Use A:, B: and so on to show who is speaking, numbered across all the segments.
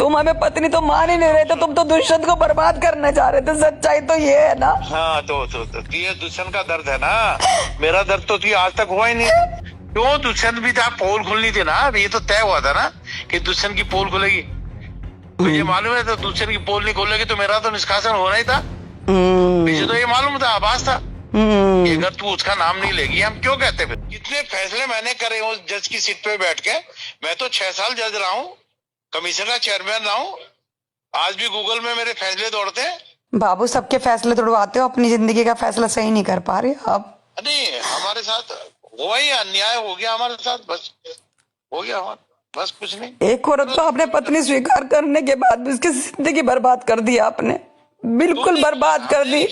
A: तुम हमें पत्नी तो मान ही नहीं रहे थे, तुम तो दुष्यंत को बर्बाद करने जा रहे थे। सच्चाई तो ये है ना।
B: हाँ तो ये दुष्यंत का दर्द है ना, मेरा दर्द तो थी आज तक हुआ ही नहीं। क्यों दुष्यंत भी था, पोल खुलनी थी ना, ये तो तय हुआ था ना कि दुष्यंत की पोल खुलेगी। मुझे मालूम है तो दुष्यंत की पोल नहीं खोलेगी तो मेरा तो निष्कासन होना ही था। मुझे तो ये मालूम था, आभास था कि अगर तू उसका नाम नहीं लेगी हम क्यों कहते। फिर कितने फैसले मैंने करे उस जज की सीट पे बैठ के। मैं तो 6 साल जज रहा हूँ, कमीशन का चेयरमैन रहा हूँ, आज भी गूगल में मेरे फैसले दौड़ते हैं।
A: बाबू सबके फैसले तोड़वाते हो, अपनी जिंदगी का फैसला सही नहीं कर पा रहे आप।
B: नहीं, हमारे साथ हुआ ही अन्याय हो गया, हमारे साथ बस हो गया, बस कुछ नहीं।
A: एक औरत तो आपने पत्नी स्वीकार करने के बाद भी उसकी जिंदगी बर्बाद कर दी आपने, बिल्कुल बर्बाद कर दी।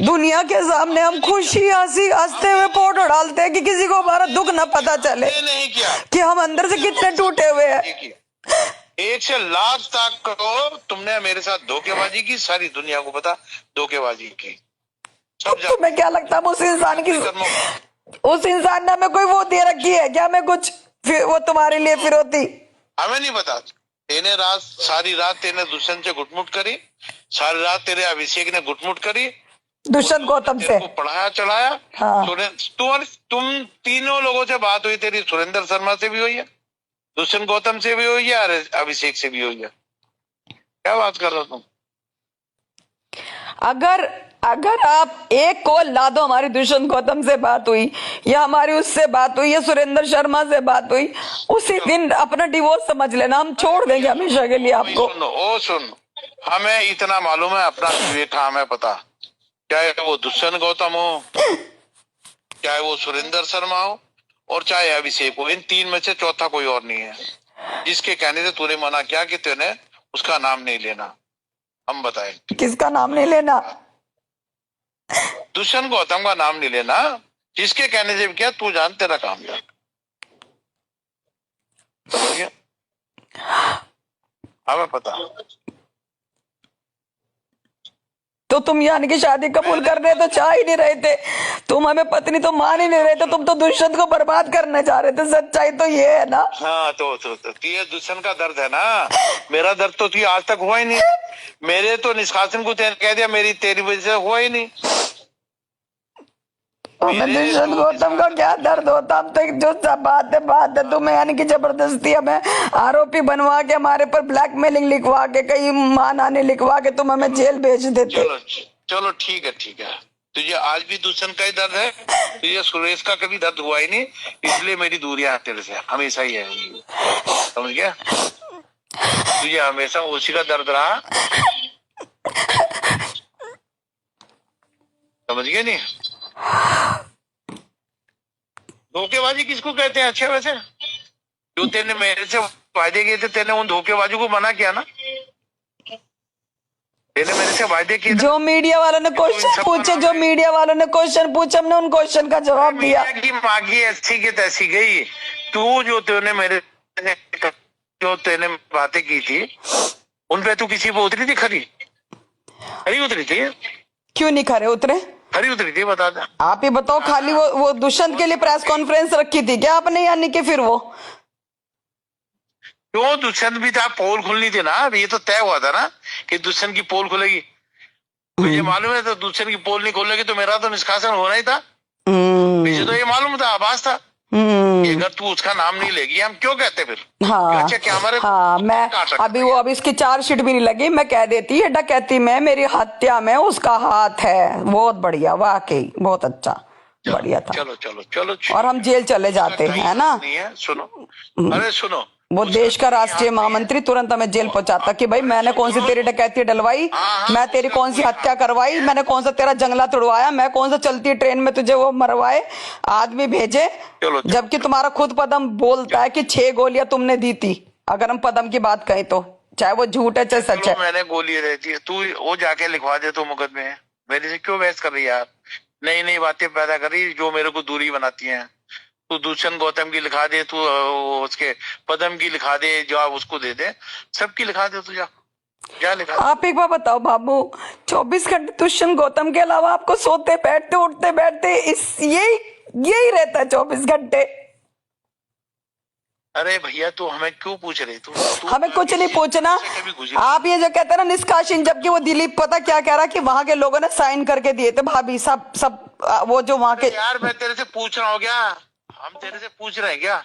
A: दुनिया के सामने हम खुशी हंसते हुए फोटो डालते हैं कि किसी को हमारा दुख न पता चले
B: नहीं किया
A: कि हम अंदर से कितने टूटे हुए हैं।
B: 1 से लाख तक करो तुमने मेरे साथ धोखेबाजी की, सारी दुनिया को पता धोखेबाजी की। सब
A: तुम्हें क्या लगता है उस इंसान ने हमें कोई वो दे रखी है क्या, हमें कुछ वो तुम्हारे लिए फिर होती?
B: हमें नहीं पता। तेने रात सारी रात तेने दुष्यंत से घुटमुट करी, सारी रात तेरे अभिषेक ने घुटमुट करी,
A: दुष्यंत गौतम से
B: पढ़ाया चढ़ाया।
A: हाँ।
B: तुम तीनों लोगों से बात हुई, तेरी सुरेंद्र शर्मा से भी हुई है, दुष्यंत गौतम से भी हुई है और अभिषेक से भी हुई है। क्या बात कर रहे हो तुम?
A: अगर आप एक कॉल ला दो, हमारी दुष्यंत गौतम से बात हुई या हमारी उससे बात हुई या सुरेंद्र शर्मा से बात हुई, उसी दिन अपना डिवोर्स समझ लेना, हम छोड़ देंगे हमेशा के लिए आपको।
B: सुन, हमें इतना मालूम है, अपना विवेक हमें पता, चाहे वो दुष्यंत गौतम हो, चाहे वो सुरेंद्र शर्मा हो और चाहे अभिषेक हो, इन 3 में से चौथा कोई और नहीं है जिसके कहने से तूने मना किया कि तूने उसका नाम नहीं लेना। हम बताएं
A: किसका नाम नहीं लेना?
B: दुष्यंत गौतम का नाम नहीं लेना, जिसके कहने से भी क्या, तू जान तेरा काम जान। हमें पता।
A: तो तुम यानी कि शादी कबूल कर रहे तो चाह ही नहीं रहे थे, तुम हमें पत्नी तो मान ही नहीं रहे थे, तुम तो दुष्यंत को बर्बाद करने जा रहे थे। सच्चाई तो ये है ना।
B: हाँ तो ये दुष्यंत का दर्द है ना, मेरा दर्द तो थी आज तक हुआ ही नहीं। मेरे तो निष्कासन को कह दिया, मेरी तेरी वजह से हुआ ही नहीं।
A: दुष्यंत गौतम का क्या दर्द होता? हम तो जो बात है तुम्हें यानी कि जबरदस्ती हमें आरोपी बनवा के, हमारे पर ब्लैकमेलिंग लिखवा के, कहीं मानहानि लिखवा के तुम हमें जेल भेज देते।
B: चलो ठीक है तुझे आज भी दुष्यंत का ही दर्द है, तुझे सुरेश का कभी दर्द हुआ ही नहीं, इसलिए मेरी दूरियां तेरे से हमेशा ही है, समझ गया? तुझे हमेशा उसी का दर्द रहा, समझ गए? नहीं, धोखेबाजी किसको कहते हैं? अच्छा वैसे जो तेने मेरे से वायदे किए थे, तेने उन धोखेबाजी को मना किया ना, तेने मेरे से वायदे किए।
A: जो मीडिया वालों ने क्वेश्चन पूछे, हमने उन क्वेश्चन का जवाब दिया।
B: की मांगी ऐसी की तैसी गई। तू जो तेने बातें की थी उन पे तू किसी पे उतरी थी? खरी उतरी थी?
A: क्यों नहीं खरे उतरे?
B: खरी उतरी थी, बता दे।
A: आप ही बताओ। खाली वो दुष्यंत के लिए प्रेस कॉन्फ्रेंस रखी थी क्या आपने, यानी कि फिर वो
B: क्यों दुष्यंत भी था, पोल खुलनी थी ना, ये तो तय हुआ था ना कि दुष्यंत की पोल खुलेगी। मुझे मालूम है तो दुष्यंत की पोल नहीं खोलेगी तो मेरा तो निष्कासन होना ही था। मुझे तो ये मालूम था, आभास था कि अगर तू उसका नाम नहीं लेगी हम क्यों कहते फिर।
A: हाँ,
B: क्या हमारे
A: मैं अभी इसकी चार्जशीट भी नहीं लगी, मैं कह देती है डकैती में, मेरी हत्या में उसका हाथ है। बहुत बढ़िया, वाकई बहुत अच्छा, बढ़िया था।
B: चलो
A: और हम जेल चले जाते हैं ना।
B: सुनो, अरे सुनो,
A: वो देश का राष्ट्रीय महामंत्री तुरंत हमें जेल पहुंचाता कि भाई मैंने कौन सी तेरी डकैती डलवाई, मैं तेरी कौन सी हत्या करवाई, मैंने कौन सा तेरा जंगला तोड़वाया, मैं कौन सा चलती ट्रेन में तुझे वो मरवाए, आदमी भेजे। जबकि तुम्हारा खुद पदम बोलता है कि 6 गोलियां तुमने दी थी। अगर हम पदम की बात कहें तो चाहे वो झूठ है चाहे सच है।
B: मैंने गोली रहती है, तू वो जाके लिखवा दे तो मुकदमे। मेरे से क्यों बहस कर रही है यार? नई बातें पैदा कर रही जो मेरे को दूरी बनाती है। तू दुष्यंत गौतम की लिखा दे, तू उसके पदम की लिखा दे, जवाब उसको दे दे, सबकी लिखा दे, तू जा लिखा।
A: आप एक बार बताओ बाबू, 24 घंटे दुष्यंत गौतम के अलावा आपको सोते बैठते उठते बैठते यही रहता है 24 घंटे।
B: अरे भैया तू हमें क्यों पूछ रही तू
A: हमें कुछ नहीं पूछना।
B: कभी गुजरी?
A: आप ये जो कहते हैं ना निष्कासित, जबकि वो दिलीप पता क्या कह रहा कि वहां के लोगों ने साइन करके दिए थे भाभी, सब वो जो वहां के।
B: यार मैं तेरे से पूछ रहा हूँ क्या, हम तेरे से पूछ रहे हैं क्या?